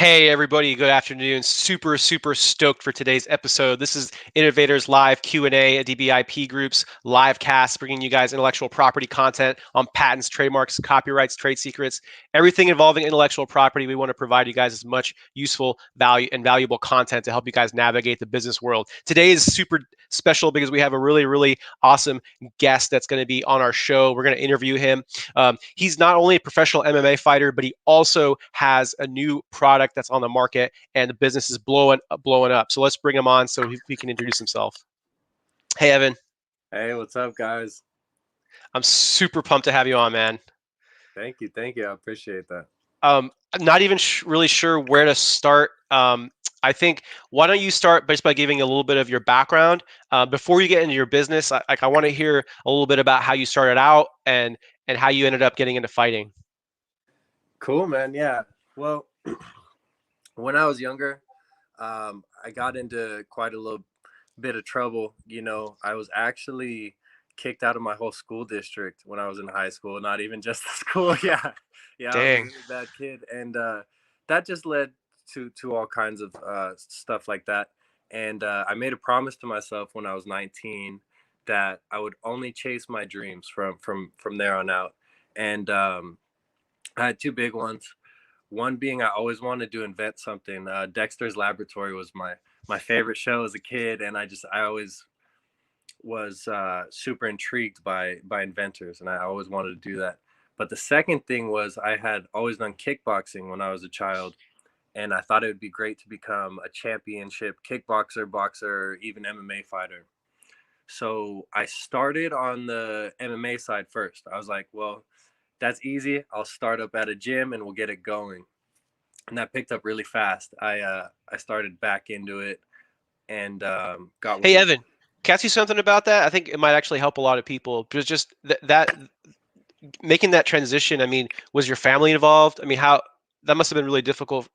Hey everybody, good afternoon. Super stoked for today's episode. This is Innovators Live Q&A, Adibi IP Group's live cast, bringing you guys intellectual property content on patents, trademarks, copyrights, trade secrets, everything involving intellectual property. We want to provide you guys as much useful value and valuable content to help you guys navigate the business world. Today is super special because we have a really awesome guest that's going to be on our show. We're going to interview him. He's not only a professional MMA fighter, but he also has a new product that's on the market, and the business is blowing up. So let's bring him on so he can introduce himself. Hey, Evan. Hey, what's up, guys? I'm super pumped to have you on, man. Thank you. I appreciate that. I'm not even really sure where to start. I think why don't you start just by giving a little bit of your background before you get into your business. I want to hear a little bit about how you started out and how you ended up getting into fighting. Cool, man. Yeah. Well, when I was younger, I got into quite a little bit of trouble. I was actually kicked out of my whole school district when I was in high school. Not even just the school. Yeah. I was a Dang. really bad kid, and that just led to all kinds of stuff like that. And I made a promise to myself when I was 19 that I would only chase my dreams from there on out. And I had two big ones. One being I always wanted to invent something. Dexter's Laboratory was my favorite show as a kid, and I always was super intrigued by inventors, and I always wanted to do that. But the second thing was I had always done kickboxing when I was a child, and I thought it would be great to become a championship kickboxer, boxer, or even MMA fighter. So I started on the MMA side first. I was like, well, that's easy. I'll start up at a gym and we'll get it going. And that picked up really fast. I started back into it and got Hey, with it. Evan, can I ask you something about that? I think it might actually help a lot of people. Because just that making that transition. I mean, was your family involved? I mean, how that must have been really difficult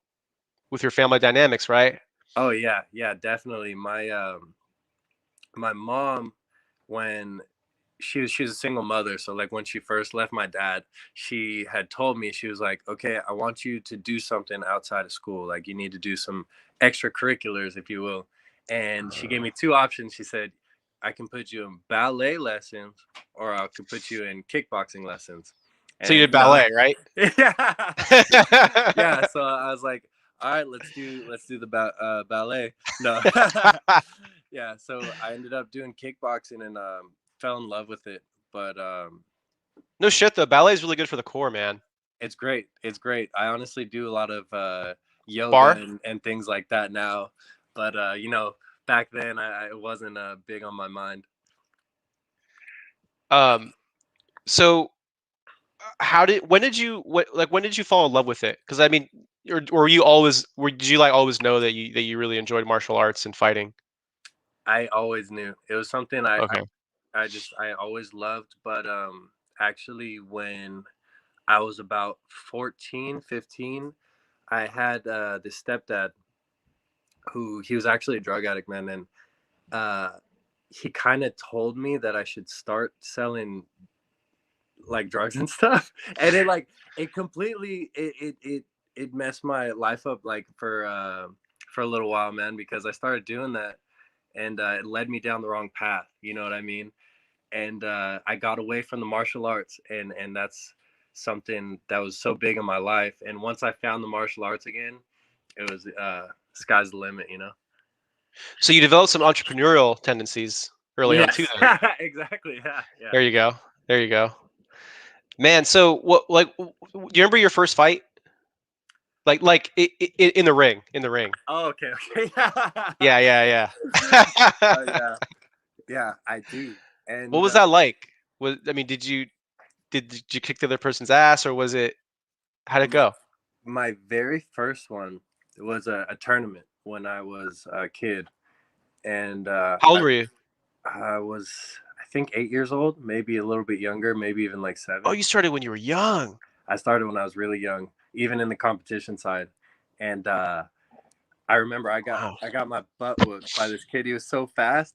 with your family dynamics, right? Oh yeah, definitely. My mom, when she was a single mother, so like when she first left my dad, she had told me, she was like, okay, I want you to do something outside of school, like you need to do some extracurriculars, if you will. And she gave me two options. She said, I can put you in ballet lessons or I could put you in kickboxing lessons. So you And did ballet, right? yeah, yeah, so I was like, all right, let's do the ballet. No. Yeah, so I ended up doing kickboxing and fell in love with it. But No shit though. Ballet is really good for the core, man. it's great. It's great. I honestly do a lot of yoga Bar. and things like that now. But back then I wasn't big on my mind. Um. So how did when did you fall in love with it? Because I mean, or you always did you like always know that you really enjoyed martial arts and fighting? I always knew it was something Okay. I always loved. But actually, when I was about 14, 15, I had this stepdad who he was actually a drug addict, man. And uh, he kind of told me that I should start selling like drugs and stuff. And it completely it messed my life up like for a little while, man, because I started doing that and it led me down the wrong path. You know what I mean? And I got away from the martial arts, and that's something that was so big in my life. And once I found the martial arts again, it was sky's the limit, you know. So you developed some entrepreneurial tendencies early on too, Yes. then. Exactly. Yeah. There you go. There you go. Man, so what like do you remember your first fight? In the ring, in the ring. Oh, okay. Yeah. Oh yeah. Yeah, I do. What And was that like? I mean, did you kick the other person's ass, or was it how'd it my, go? my very first one was a tournament when I was a kid, and How old were you? I was, I think, 8 years old, maybe a little bit younger, maybe even like Oh, 7. you started when you were young. I started when I was really young, even in the competition side, and I remember Wow. I got my butt whooped by this kid. He was so fast,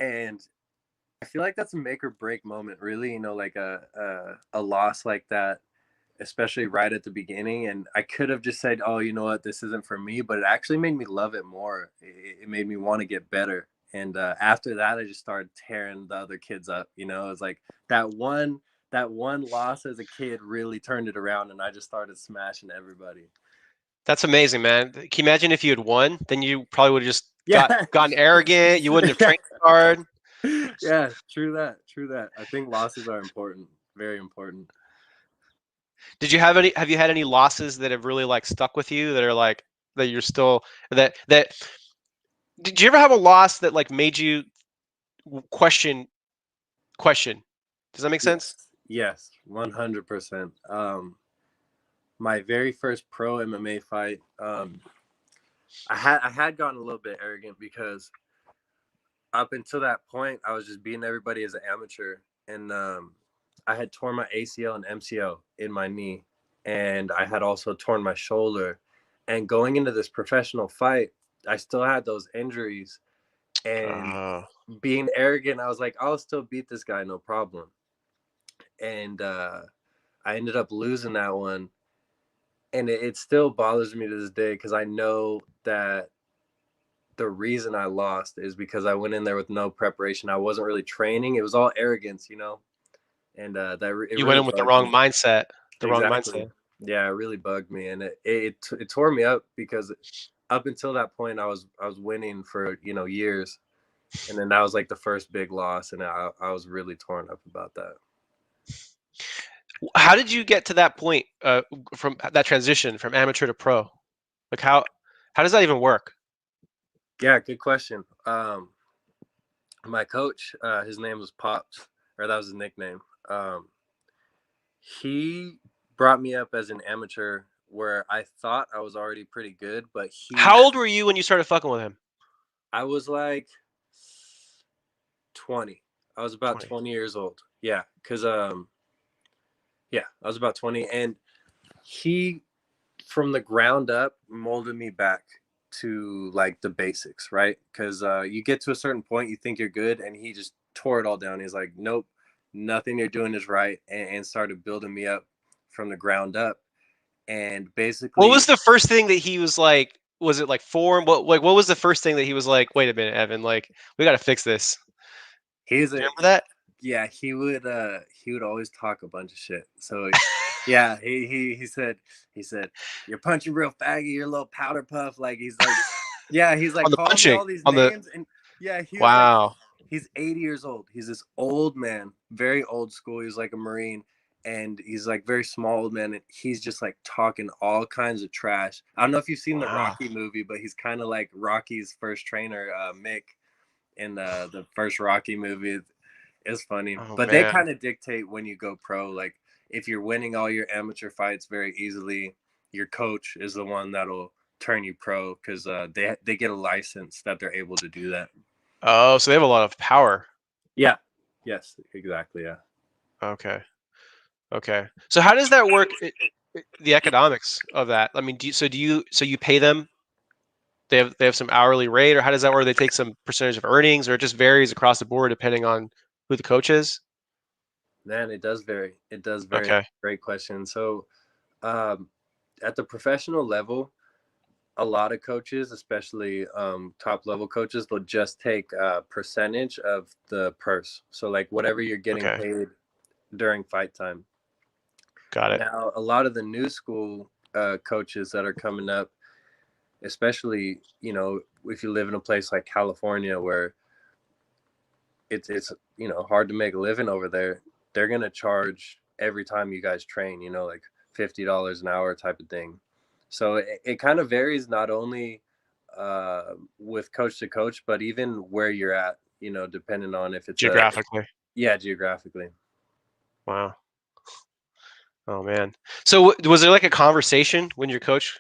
and I feel like that's a make or break moment, really. Like a loss like that especially right at the beginning. And I could have just said, "Oh, you know what, this isn't for me," but it actually made me love it more. It made me want to get better. And after that, I just started tearing the other kids up. You know, it was like that one loss as a kid really turned it around, and I just started smashing everybody. That's amazing, man. Can you imagine if you had won? Then you probably would have just Yeah, gotten arrogant. You wouldn't have yeah, trained hard. yeah. True that. True that. I think losses are important. Very important. Did you have any? Have you had any losses that have really like stuck with you that are like that you're still that? Did you ever have a loss that like made you question? Does that make sense? Yes. Yes. 100%. My very first pro MMA fight, I had gotten a little bit arrogant because up until that point, I was just beating everybody as an amateur, and I had torn my ACL and MCL in my knee, and I had also torn my shoulder. And going into this professional fight, I still had those injuries, and Oh. being arrogant, I was like, I'll still beat this guy, no problem. And I ended up losing that one, and it still bothers me to this day because I know that the reason I lost is because I went in there with no preparation. I wasn't really training. It was all arrogance, you know, and it You went really in with the bugged wrong me. mindset. The wrong Exactly. mindset. Yeah, it really bugged me, and it tore me up because up until that point I was winning for years, and then that was like the first big loss, and I was really torn up about that. How did you get to that point from that transition from amateur to pro? Like how does that even work? Yeah, good question. My coach, his name was Pops, or that was his nickname. He brought me up as an amateur where I thought I was already pretty good, but How old were you when you started fucking with him? I was like 20. I was about 20. 20 years old. Yeah, cuz yeah, I was about 20, and he from the ground up molded me back to like the basics, right? Cuz you get to a certain point, you think you're good, and he just tore it all down. He's like, "Nope, nothing you're doing is right," and started building me up from the ground up. And What basically, was the first thing that he was like? Was it like form? What was the first thing that he was like? Wait a minute, Evan. Like we got to fix this. he's Do you a remember that? yeah, he would always talk a bunch of shit. So yeah, he said you're punching real faggy, you're a little powder puff. Like he's like, yeah, he's like On the calling me punching. all these On the names, and yeah, he was like, wow. he's 80 years old. He's this old man, very old school. He's like a Marine, and he's like very small old man, and he's just like talking all kinds of trash. I don't know if you've seen the Wow. Rocky movie, but he's kind of like Rocky's first trainer, Mick, in the first Rocky movie. It's funny, Oh but they man. kind of dictate when you go pro. Like if you're winning all your amateur fights very easily, your coach is the one that'll turn you pro because they get a license that they're able to do that. Oh, so they have a lot of power. Yeah. Yes. Exactly. Yeah. Okay. Okay. So how does that work? The economics of that. I mean, so you pay them? They have some hourly rate, or how does that work? They take some percentage of earnings, or it just varies across the board depending on who the coach is. Man, it does vary. It does vary. Okay. Great question. So, um, at the professional level, a lot of coaches, especially top level coaches, they'll just take a percentage of the purse. So, like whatever you're getting Okay. paid during fight time. Got it. Now, a lot of the new school coaches that are coming up, especially if you live in a place like California where it's hard to make a living over there, they're gonna charge every time you guys train, like $50 an hour type of thing. So it kind of varies not only with coach to coach, but even where you're at, depending on if it's a Geographically. yeah, geographically. Wow. Oh man. So was there like a conversation when your coach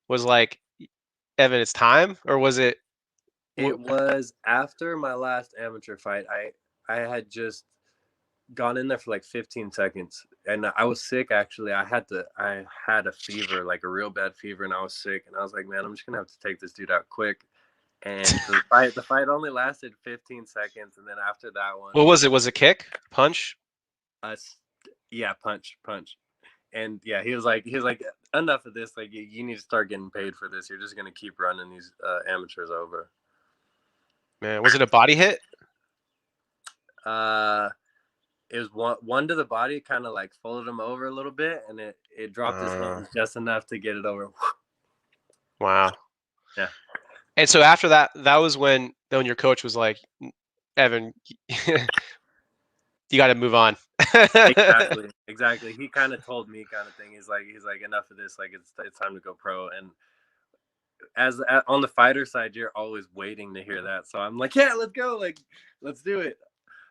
was like, "Evan, it's time," or was it? It was after my last amateur fight. I had just gone in there for like 15 seconds, and I was sick. Actually, I had a fever, like a real bad fever, and I was sick, and I was like, man, I'm just gonna have to take this dude out quick. And the fight only lasted 15 seconds, and then after that one, What was it? Was it kick, punch? us, yeah, punch, punch. And yeah, he was like, enough of this. Like, you need to start getting paid for this. You're just gonna keep running these amateurs over. Man, was it a body hit? Uh, it was one to the body, kind of like folded him over a little bit, and it dropped his hands just enough to get it over. Wow. Yeah. And so after that, that was when your coach was like, Evan, you got to move on. Exactly. He kind of told me, kind of thing. He's like, enough of this. Like, it's time to go pro. And on the fighter side, you're always waiting to hear that. So I'm like, yeah, let's go. Like, let's do it.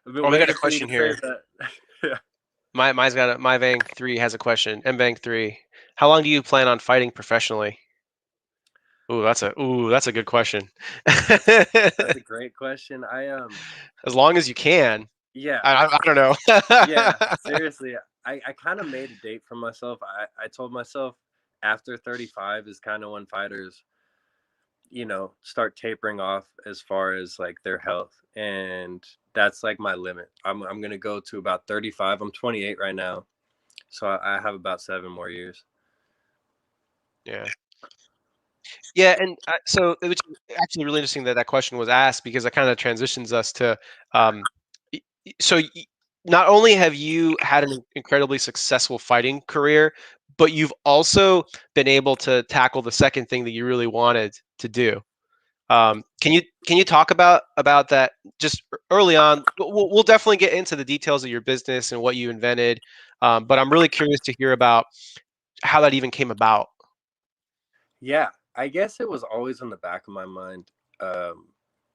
I've been Oh, we got a waiting for you question to say here. that. Yeah. My Vang 3 has a question. Mvang 3. How long do you plan on fighting professionally? That's a good question. That's a great question. As long as you can. Yeah, I don't know. yeah. Seriously, I kind of made a date for myself. I told myself after 35 is kind of when fighters, start tapering off as far as like their health, and that's like my limit. I'm gonna go to about 35. I'm 28 right now, so I have about 7 more years. Yeah. Yeah, and so it was actually really interesting that that question was asked because it kind of transitions us to, y- so not only have you had an incredibly successful fighting career, but you've also been able to tackle the second thing that you really wanted to do. Can you talk about that just early on? We'll definitely get into the details of your business and what you invented, but I'm really curious to hear about how that even came about. Yeah, I guess it was always in the back of my mind. Um,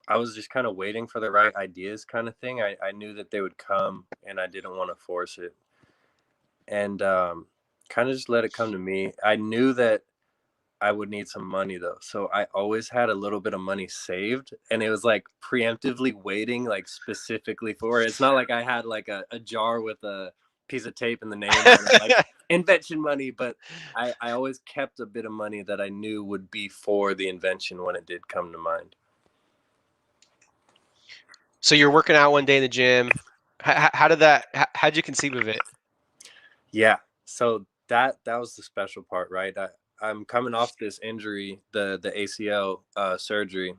I was just kind of waiting for the right ideas, kind of thing. I knew that they would come, and I didn't want to force it, and kind of just let it come to me. I knew that I would need some money though, so I always had a little bit of money saved, and it was like preemptively waiting, like specifically for it. It's not like I had like a jar with a piece of tape and the name on it, like invention money, but I always kept a bit of money that I knew would be for the invention when it did come to mind. So you're working out one day in the gym. How did that? How'd you conceive of it? Yeah, so that was the special part, right? I'm coming off this injury, the ACL surgery.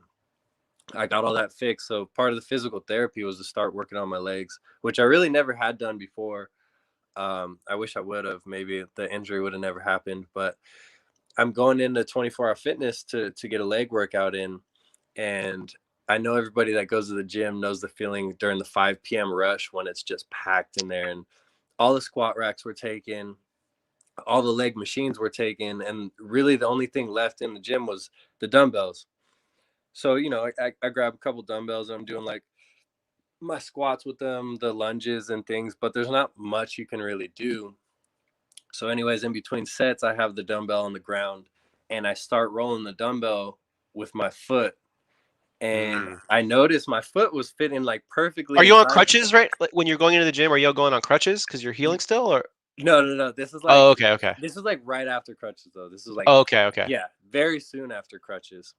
I got all that fixed. So part of the physical therapy was to start working on my legs, which I really never had done before. I wish I would have. Maybe the injury would have never happened. But I'm going into 24-hour fitness to get a leg workout in, and I know everybody that goes to the gym knows the feeling during the 5 p.m. rush when it's just packed in there, and all the squat racks were taken, all the leg machines were taken, and really the only thing left in the gym was the dumbbells. So I grab a couple dumbbells and I'm doing like my squats with them, the lunges and things, but there's not much you can really do. So, anyways, in between sets, I have the dumbbell on the ground and I start rolling the dumbbell with my foot. And Mm. I noticed my foot was fitting like perfectly Are you on inside. crutches, right? Like, when you're going into the gym, are you going on crutches because you're healing still, or? No, no, no. This is like Oh, okay, okay. this is like right after crutches though. This is like, Oh, okay, okay. yeah, very soon after crutches.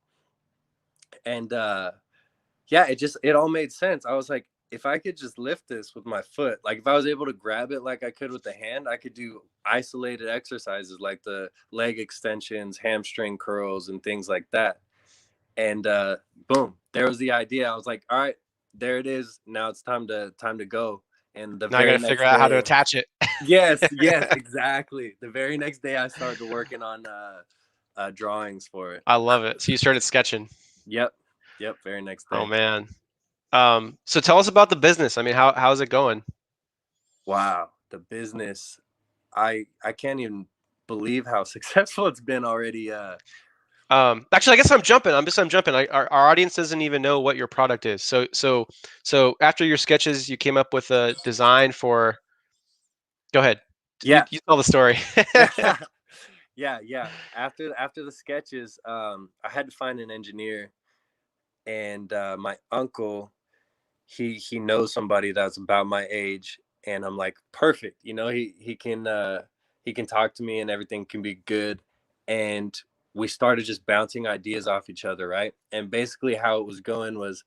And yeah, it all made sense. I was like, if I could just lift this with my foot, like if I was able to grab it like I could with the hand, I could do isolated exercises like the leg extensions, hamstring curls, and things like that. And boom, there was the idea. I was like, all right, there it is. Now it's time to go. And the Now I got very to figure next out how to day, attach it. yes, exactly. The very next day, I started working on drawings for it. I love it. So you started sketching. Yep, yep. Very next Oh day. man. So tell us about the business. I mean, how's it going? Wow, the business. I can't even believe how successful it's been already. Actually, I guess I'm jumping. Our audience doesn't even know what your product is. So after your sketches, you came up with a design for. Go ahead. You Yeah, you tell the story. yeah, yeah. After the sketches, I had to find an engineer, and my uncle, he knows somebody that's about my age, and I'm like, perfect. He can talk to me, and everything can be good. And we started just bouncing ideas off each other, right? And basically, how it was going was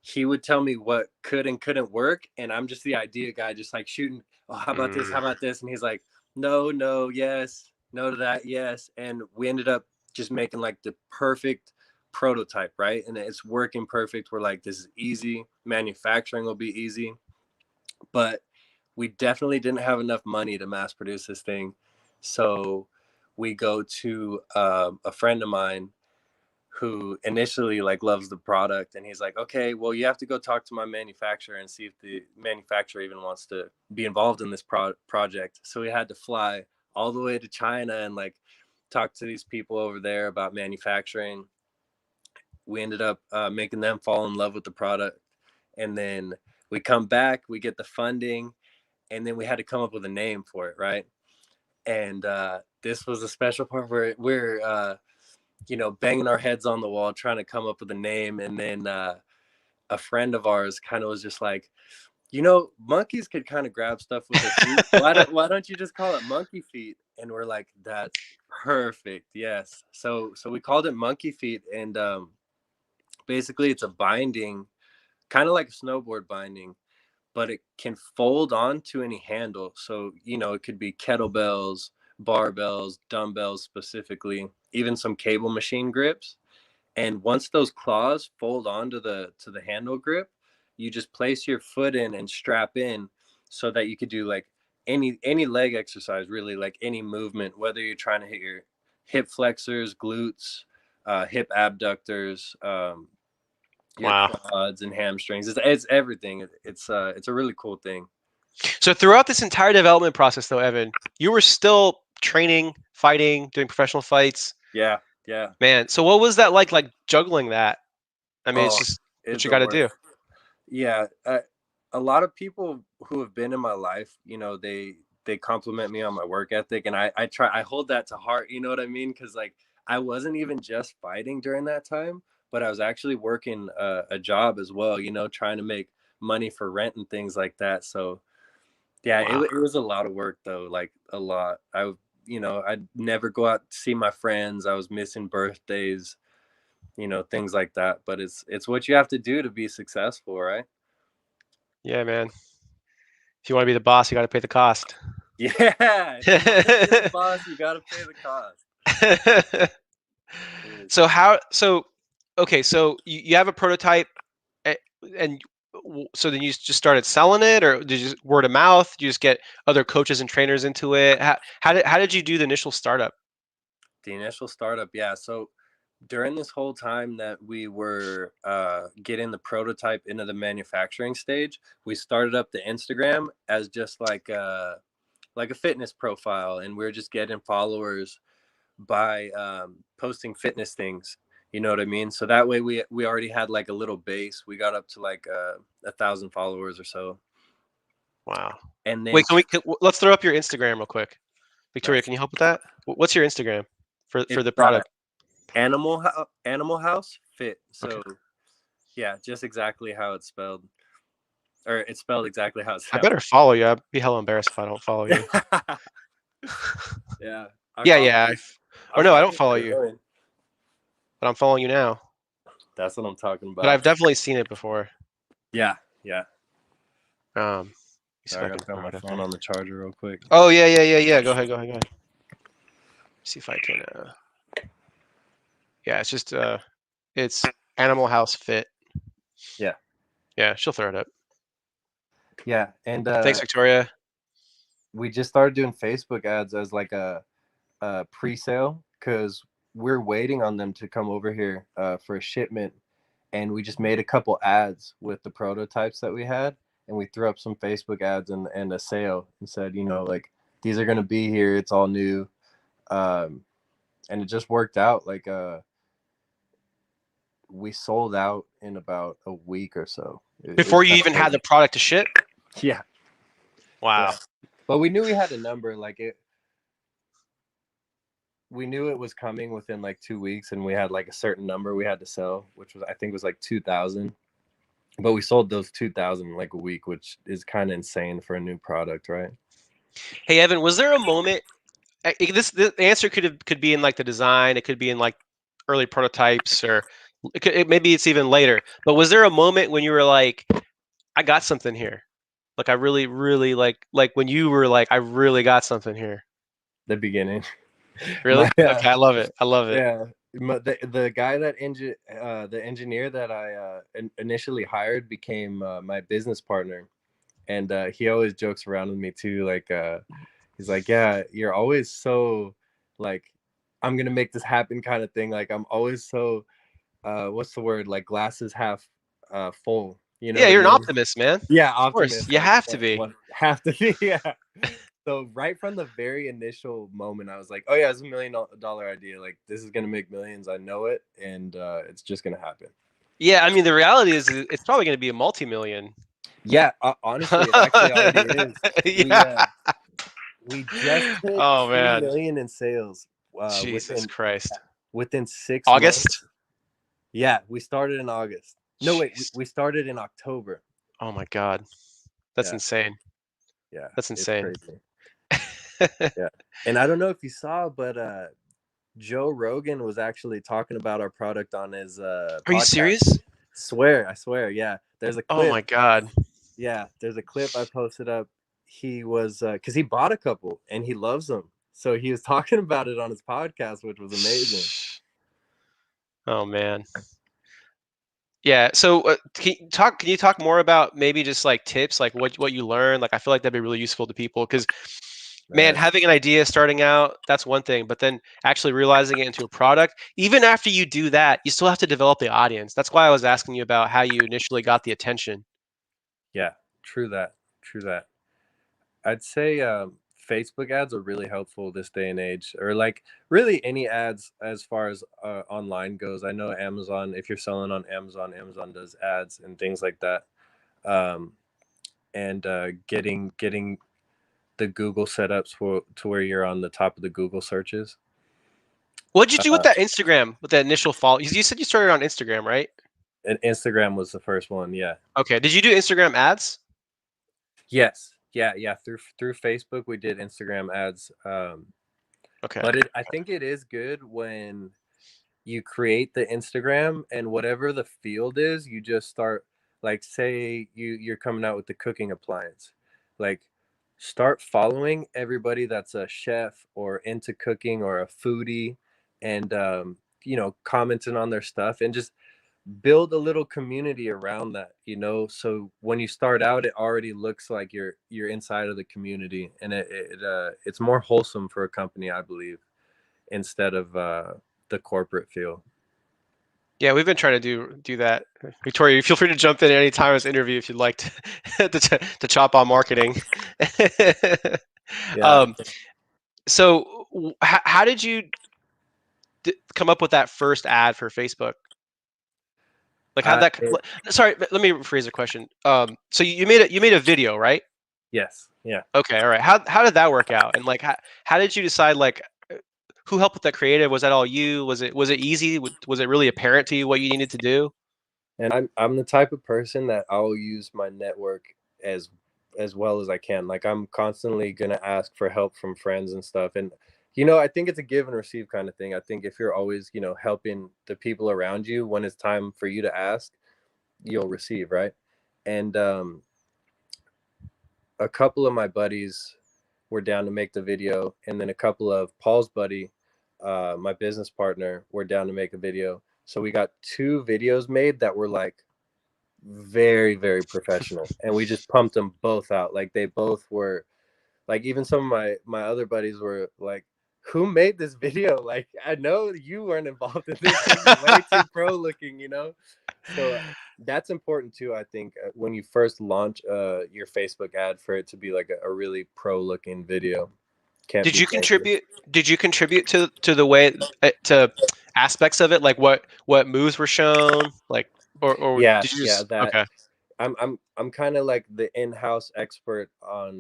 he would tell me what could and couldn't work, and I'm just the idea guy, just like shooting. Oh, how about this? Mm, How about this? And he's like, no, no, yes, no to that, yes. And we ended up just making like the perfect prototype, right? And it's working perfect. We're like, this is easy. Manufacturing will be easy. But we definitely didn't have enough money to mass produce this thing. So we go to a friend of mine who initially like loves the product, and he's like, okay, well, you have to go talk to my manufacturer and see if the manufacturer even wants to be involved in this project. So we had to fly all the way to China and like talk to these people over there about manufacturing. We ended up making them fall in love with the product, and then we come back, we get the funding, and then we had to come up with a name for it, right? And this was a special part where we're banging our heads on the wall trying to come up with a name. And then a friend of ours kind of was just like, monkeys could kind of grab stuff with their feet. Why don't you just call it monkey feet? And we're like, that's perfect. Yes. So we called it monkey feet, and basically it's a binding, kind of like a snowboard binding, but it can fold onto any handle. So, it could be kettlebells, barbells, dumbbells specifically, even some cable machine grips. And once those claws fold onto the handle grip, you just place your foot in and strap in, so that you could do like any leg exercise, really, like any movement, whether you're trying to hit your hip flexors, glutes, hip abductors, your Wow. quads and hamstrings. It's everything. It's a really cool thing. So throughout this entire development process, though, Evan, you were still training, fighting, doing professional fights. Yeah, yeah. Man, so what was that like juggling that? I mean, it's Oh, just what it's you the got to worst. do. Yeah, a lot of people who have been in my life, they compliment me on my work ethic, and I hold that to heart. You know what I mean? Because like I wasn't even just fighting during that time, but I was actually working a job as well. Trying to make money for rent and things like that. So yeah, Wow. it was a lot of work though, like a lot. I'd never go out to see my friends. I was missing birthdays, things like that. But it's what you have to do to be successful, right? Yeah, man. If you want to be the boss, you got to pay the cost. Yeah, if you want to be the boss, you got to pay the cost. So how? So okay. So you have a prototype, eh, and so then you just started selling it, or did you just word of mouth? Did you just get other coaches and trainers into it? How did you do the initial startup? The initial startup, yeah. So during this whole time that we were getting the prototype into the manufacturing stage, we started up the Instagram as just like a fitness profile, and we are just getting followers by posting fitness things. You know what I mean? So that way we already had like a little base. We got up to like 1,000 followers or so, Wow. and then Wait, let's throw up your Instagram real quick. Victoria, nice. can you help with that? What's your Instagram for It's the product? Animal House Fit. Okay. So yeah, just exactly how it's spelled, or it's spelled exactly how it I sounds. better follow you. I'd be hella embarrassed if I don't follow you. Yeah, our Yeah, yeah. followers, Or our no, I don't followers follow are you, growing. but I'm following you now. That's what I'm talking But I've about. definitely seen it before. Yeah, yeah. Let me see if Sorry, I I can gotta put throw my it up phone there. on the charger real quick. Oh yeah, yeah, yeah, yeah. Go ahead, go ahead, go ahead. See if I can. Yeah, it's just it's Animal House Fit. Yeah, Yeah, she'll throw it up. yeah. And Thanks, Victoria. we just started doing Facebook ads as like a pre-sale, because we're waiting on them to come over here for a shipment, and we just made a couple ads with the prototypes that we had, and we threw up some Facebook ads and a sale and said, like, these are going to be here, it's all new. And it just worked out. Like we sold out in about a week or so. It was Before you kind of even had crazy. the product to ship. Yeah, yeah. Wow. But we knew we had a number, like it we knew it was coming within like 2 weeks, and we had like a certain number we had to sell, which was, I think, was like 2,000. But we sold those 2,000 in like a week, which is kind of insane for a new product, right? Hey Evan, was there a moment? The answer could be in like the design. It could be in like early prototypes, or maybe it's even later. But was there a moment when you were like, I got something here? Like I really, really like when you were like, I really got something here. The beginning. My Really? Okay, I love it. I love it. yeah, the guy that the engineer that I initially hired became my business partner, and he always jokes around with me too. Like he's like, "Yeah, you're always so like, I'm gonna make this happen," kind of thing. Like I'm always so what's the word? Like glasses half full. You know Yeah, what I you're an mean? optimist, man. Yeah, Of course, optimist. you Like have to be. what have to be. Yeah. So right from the very initial moment, I was like, "Oh yeah, it's $1 million idea. Like this is gonna make millions. I know it, and it's just gonna happen." Yeah, I mean, the reality is it's probably going to be a multi-million. Yeah, honestly, it actually already is. We Yeah. uh, we just hit Oh 2 man. million in sales Jesus Christ. within 6 months. August? Yeah, we started in August. No, wait, Jeez. we started in October. Oh my God. That's Yeah, insane. yeah, That's it's insane. crazy. Yeah, and I don't know if you saw, but Joe Rogan was actually talking about our product on his Are you podcast. serious? I swear. Yeah, there's a Oh clip. my God. Yeah, there's a clip I posted up. He was because he bought a couple and he loves them, so he was talking about it on his podcast, which was amazing. Oh man. Yeah. So can you talk more about maybe just like tips, like what you learned? Like I feel like that'd be really useful to people because man, Right. having an idea starting out, that's one thing, but then actually realizing it into a product, even after you do that, you still have to develop the audience. That's why I was asking you about how you initially got the attention. Yeah, true that. True that. I'd say Facebook ads are really helpful this day and age, or like really any ads as far as online goes. I know Amazon, if you're selling on Amazon, Amazon does ads and things like that. Um, and getting the Google setups for to where you're on the top of the Google searches. What'd you do with Uh, that Instagram, with that initial follow? You said you started on Instagram, right? and Instagram was the first one. Yeah. Okay. Did you do Instagram ads? Yes. Yeah. Yeah. Through Facebook, we did Instagram ads. Okay. But I think it is good when you create the Instagram and whatever the field is, you just start like say you're coming out with the cooking appliance. Like start following everybody that's a chef or into cooking or a foodie and commenting on their stuff and just build a little community around that, so when you start out it already looks like you're inside of the community and it's more wholesome for a company, I believe, instead of the corporate feel. Yeah, we've been trying to do that. Victoria, feel free to jump in at any time as interview if you'd like to chop on marketing. Yeah. um, so how did you come up with that first ad for Facebook? Like how I that? Sorry, let me rephrase the question. So you made a video, right? Yes. Yeah. Okay, all right. How did that work out? And like how did you decide like who helped with that creative? Was that all you? Was it easy? Was it really apparent to you what you needed to do? And I'm the type of person that I'll use my network as well as I can. Like I'm constantly gonna ask for help from friends and stuff. And I think it's a give and receive kind of thing. I think if you're always, helping the people around you when it's time for you to ask, you'll receive, right? And a couple of my buddies were down to make the video, and then a couple of Paul's buddy, my business partner, were down to make a video. So we got two videos made that were like very, very professional, and we just pumped them both out. Like they both were like, even some of my other buddies were like, "Who made this video? Like, I know you weren't involved in this. This is way too pro looking." So that's important too. I think when you first launch your Facebook ad, for it to be like a really pro looking video, can't Did be you janky. contribute? Did you contribute to the way to aspects of it, like what moves were shown, like or Yeah, did you yeah. just okay? I'm kind of like the in-house expert on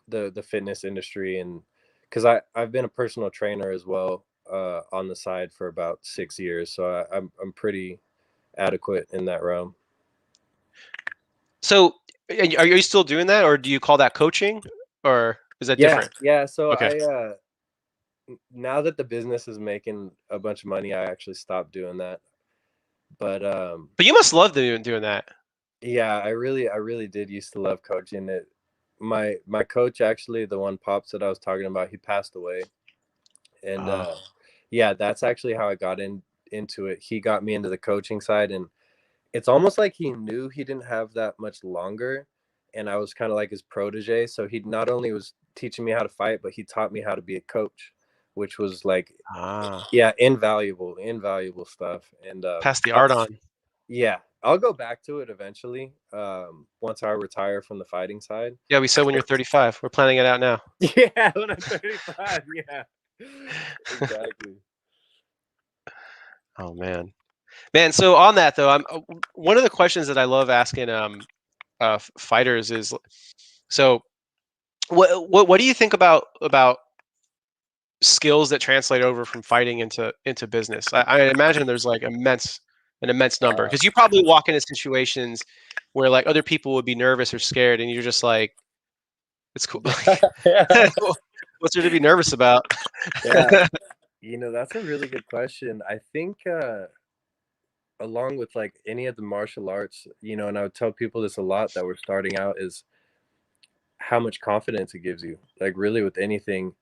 the fitness industry, and because I've been a personal trainer as well on the side for about 6 years, so I'm pretty adequate in that realm. So are you still doing that, or do you call that coaching, or is that Yeah, different? yeah. So Okay, now that the business is making a bunch of money, I actually stopped doing that. But but you must love doing that. Yeah, I really did used to love coaching it. My coach, actually, the one Pops that I was talking about, he passed away. And Oh, yeah, that's actually how I got into it. He got me into the coaching side, and it's almost like he knew he didn't have that much longer, and I was kind of like his protege. So he not only was teaching me how to fight, but he taught me how to be a coach, which was like, ah, yeah, invaluable stuff. And pass the art on. yeah, I'll go back to it eventually, once I retire from the fighting side. Yeah, we said when you're 35. We're planning it out now. Yeah, when I'm 35. Yeah, exactly. Oh man. So on that though, I'm one of the questions that I love asking fighters is so what do you think about skills that translate over from fighting into business? I imagine there's like an immense number Uh, because you probably walk into situations where like other people would be nervous or scared, and you're just like, it's cool. yeah, What's there to be nervous about? yeah. That's a really good question. I think along with like any of the martial arts, and I would tell people this a lot that we're starting out, is how much confidence it gives you. Like really with anything,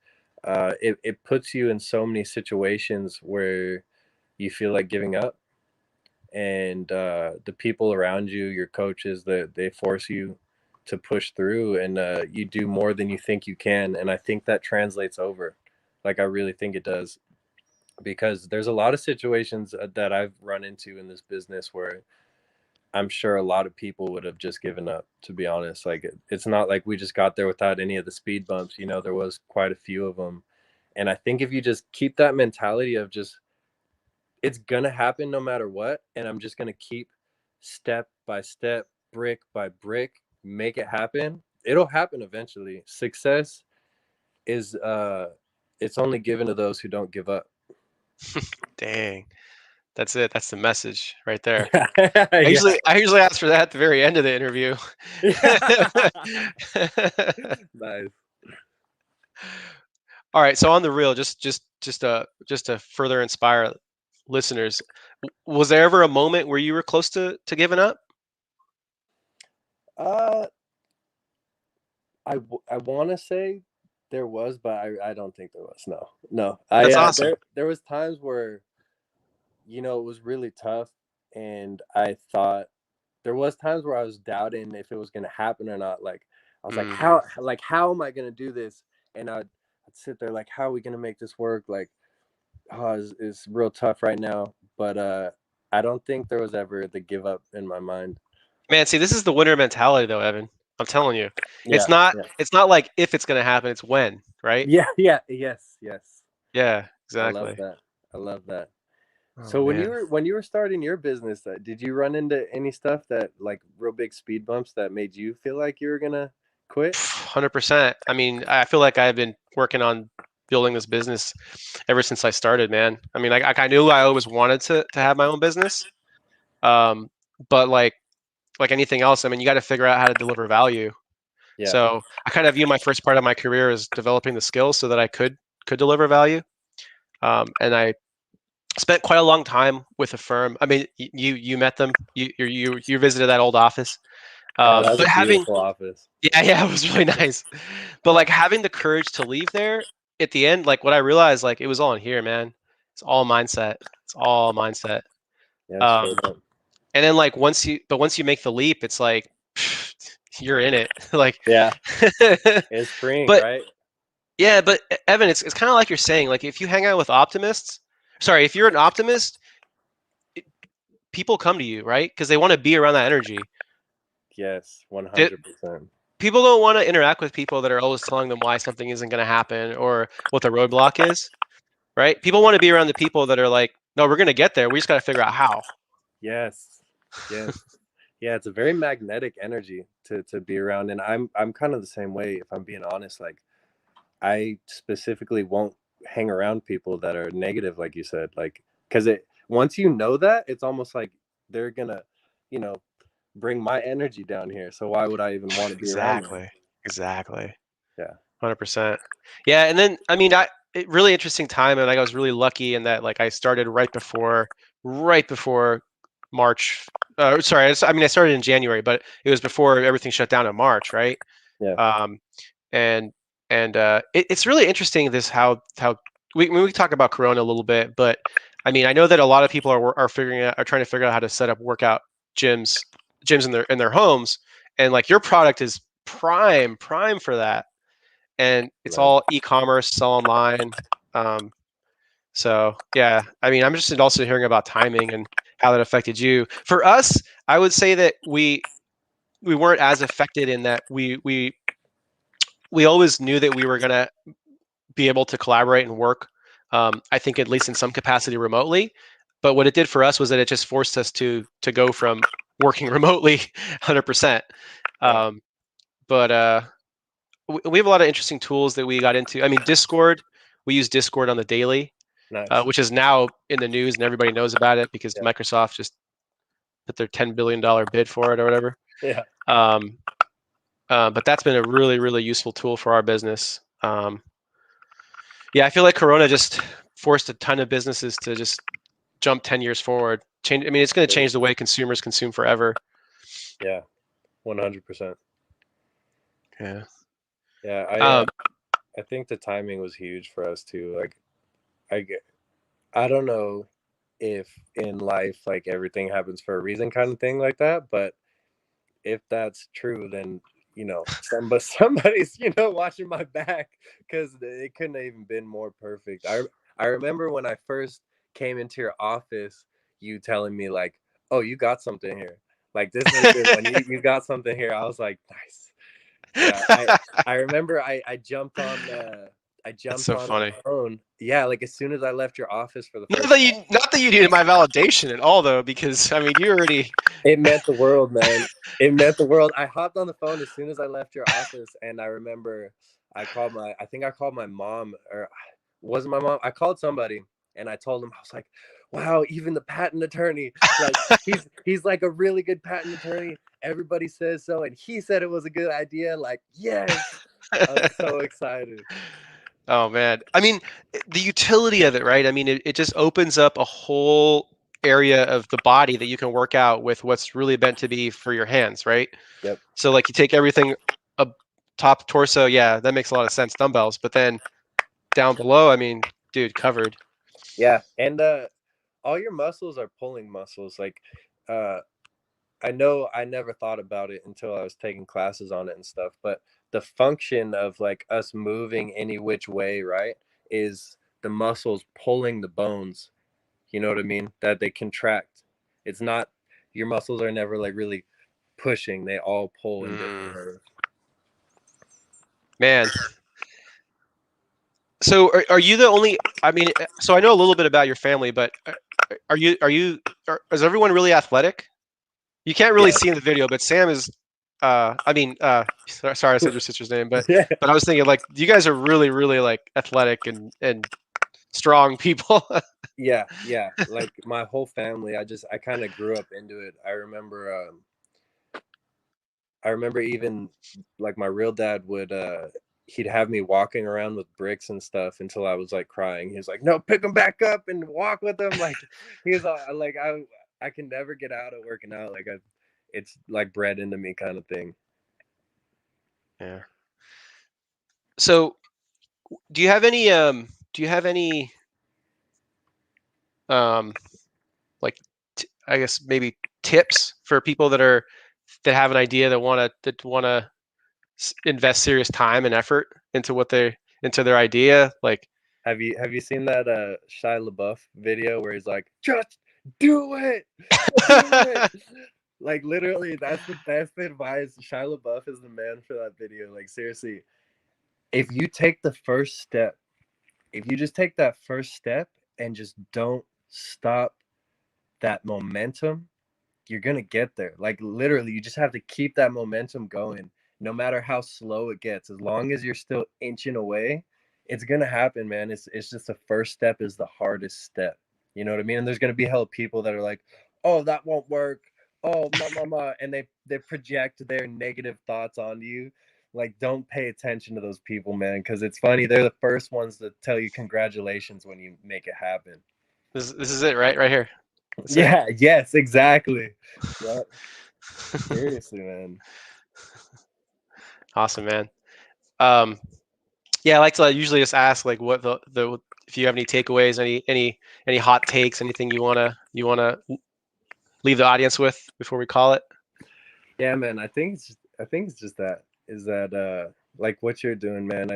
it puts you in so many situations where you feel like giving up, and the people around you, your coaches, that they force you to push through, and you do more than you think you can. And I think that translates over. Like I really think it does, because there's a lot of situations that I've run into in this business where I'm sure a lot of people would have just given up, to be honest. Like it's not like we just got there without any of the speed bumps. There was quite a few of them. And I think if you just keep that mentality of just, it's going to happen no matter what, and I'm just going to keep step by step, brick by brick, make it happen, it'll happen eventually. Success is it's only given to those who don't give up. Dang, that's it. That's the message right there. I Yeah. usually I usually ask for that at the very end of the interview. Yeah. Nice. All right, so on the real, just to further inspire listeners, was there ever a moment where you were close to giving up? Uh, I want to say there was, but I don't think there was. No, no. I That's awesome. there was times where it was really tough, and I thought there was times where I was doubting if it was gonna happen or not. Like I was like, Mm. how am I gonna do this? And I'd sit there like, how are we gonna make this work? Like, oh, it's real tough right now. But I don't think there was ever the give up in my mind. Man, see, this is the winner mentality, though, Evan. I'm telling you, it's Yeah, not yeah, it's not like if it's gonna happen, it's when, right? yeah, yeah. Yes, yes. Yeah, I love exactly. that. I love that. Oh So when you man, were when you were starting your business, did you run into any stuff that, like, real big speed bumps that made you feel like you were gonna quit? 100%. I mean, I feel like I've been working on building this business ever since I started, man. I mean, I knew I always wanted to have my own business, um, but like anything else, I mean, you got to figure out how to deliver value. Yeah, So I kind of view my first part of my career as developing the skills so that I could deliver value. And I spent quite a long time with a firm. I mean, you met them. You visited that old office. yeah. That was But a having beautiful office. yeah, it was really nice. But Yeah, like having the courage to leave there at the end, like what I realized, like it was all in here, man. It's all mindset. It's all mindset. yeah. Straight Um, up. and then like once you make the leap, it's like you're in it. Like, Yeah, it's freeing, but right? yeah, but Evan, it's kind of like you're saying, like if you hang out with optimists, sorry, if you're an optimist, people come to you, right? Because they want to be around that energy. Yes, one Di- hundred percent. People don't want to interact with people that are always telling them why something isn't going to happen or what the roadblock is, right? People want to be around the people that are like, no, we're going to get there. We just got to figure out how. Yes, yes, yeah. It's a very magnetic energy to be around, and I'm kind of the same way. If I'm being honest, like I specifically won't hang around people that are negative, like you said, like, because it once you know that, it's almost like they're gonna, you know, bring my energy down here. So why would I even want to be around them? Exactly. Exactly. Yeah. 100%. Yeah, and then I mean, really interesting time, and like I was really lucky in that like I started right before March. Sorry, I mean I started in January, but it was before everything shut down in March, right? Yeah. Um, and it's really interesting this how we talk about Corona a little bit, but I mean I know that a lot of people are trying to figure out how to set up workout gyms in their homes, and like your product is prime for that, and it's Man. all e-commerce, sell online. Um, so yeah, I mean I'm just also hearing about timing and how that affected you. For us, I would say that we weren't as affected in that we always knew that we were gonna be able to collaborate and work. I think at least in some capacity remotely. But what it did for us was that it just forced us to go from working remotely 100%. Yeah. Um, but we have a lot of interesting tools that we got into. I mean, Discord. We use Discord on the daily, Nice. which is now in the news and everybody knows about it because Yeah. Microsoft just put their $10 billion bid for it or whatever. Yeah. Um, but that's been a really useful tool for our business. Yeah, I feel like Corona just forced a ton of businesses to just jump 10 years forward. Change. I mean, it's going to change the way consumers consume forever. Yeah. 100%. Yeah. Yeah. Um, I think the timing was huge for us too. Like I get, I don't know if in life like everything happens for a reason kind of thing like that, but if that's true, then somebody's watching my back because it couldn't have even been more perfect. I remember when I first came into your office, you telling me like, "Oh, you got something here. Like this is a good one. You got something here." I was like, "Nice." Yeah, I remember I that's jumped so on the funny. phone. Yeah, like as soon as I left your office for the first time. Not that you needed my validation at all, though, because I mean, you already. It meant the world, man. It meant the world. I hopped on the phone as soon as I left your office, and I remember I think I called my mom, or wasn't my mom? I called somebody, and I told him, I was like, "Wow, even the patent attorney, like he's like a really good patent attorney. Everybody says so, and he said it was a good idea. Like, yes, I was so excited." Oh man, I mean, the utility of it, right? I mean, it just opens up a whole area of the body that you can work out with what's really meant to be for your hands, right? Yep. So like you take everything up top torso, yeah, that makes a lot of sense, dumbbells, but then down below, I mean, dude, covered. Yeah, and all your muscles are pulling muscles. Like, uh, I know I never thought about it until I was taking classes on it and stuff, but the function of like us moving any which way, right, is the muscles pulling the bones. You know what I mean? That they contract. It's not your muscles are never like really pushing. They all pull in different Mm, ways. man, so are you the only? I mean, so I know a little bit about your family, but is everyone really athletic? You can't really Yeah. see in the video, but Sam is. I mean, sorry, I said your sister's name, but Yeah. I was thinking like you guys are really like athletic and strong people. Yeah, yeah. Like my whole family, I kind of grew up into it. I remember even like my real dad would he'd have me walking around with bricks and stuff until I was like crying. He was like, "No, pick them back up and walk with them." Like he was like I can never get out of working out. Like it's like bred into me kind of thing. Yeah. So, do you have any do you have any um like I guess maybe tips for people that have an idea that want to invest serious time and effort into into their idea? Like, Have you seen that Shia LaBeouf video where he's like, "Just do it, do it." Like literally, that's the best advice. Shia LaBeouf is the man for that video. Like seriously, if you take the first step, if you just take that first step and just don't stop that momentum, you're gonna get there. Like literally, you just have to keep that momentum going, no matter how slow it gets. As long as you're still inching away, it's gonna happen, man. It's just the first step is the hardest step. You know what I mean? And there's gonna be hell people that are like, "Oh, that won't work. Oh, ma," and they project their negative thoughts onto you. Like, don't pay attention to those people, man, because it's funny. They're the first ones to tell you congratulations when you make it happen. this is it, right here. That's it. Yeah. Yes. Exactly. Yep. Seriously, man. Awesome, man. Um, yeah, I like to usually just ask like what the if you have any takeaways, any hot takes, anything you wanna leave the audience with before we call it. Yeah, man. I think it's just that is that like what you're doing, man.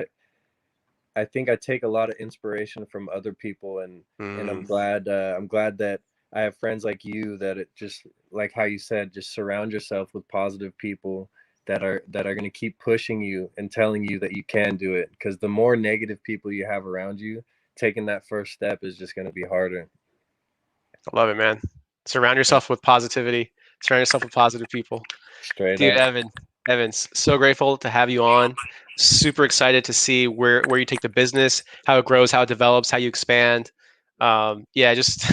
I think I take a lot of inspiration from other people, and Mm, I'm glad that I have friends like you that it just like how you said, just surround yourself with positive people that are going to keep pushing you and telling you that you can do it, because the more negative people you have around you, taking that first step is just going to be harder. I love it, man. Surround Yeah, yourself with positivity. Surround yourself with positive people. straight Dude, up. Evans, so grateful to have you on. Super excited to see where you take the business, how it grows, how it develops, how you expand. Yeah, just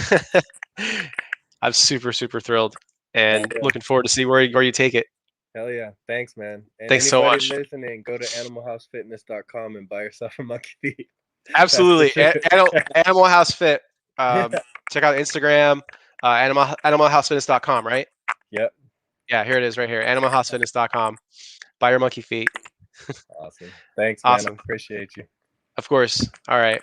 I'm super thrilled Hell and yeah. looking forward to see where you take it. Hell yeah. Thanks, man. And Thanks so anybody much. listening, go to animalhousefitness.com and buy yourself a monkey feet. That's for Absolutely. sure. Animal House Fit. Yeah. Check out Instagram, animalhousefitness.com, right? Yep. Yeah, here it is right here. Animalhousefitness.com. Buy your monkey feet. Awesome. Thanks, man. I Awesome. appreciate you. Of course. All right.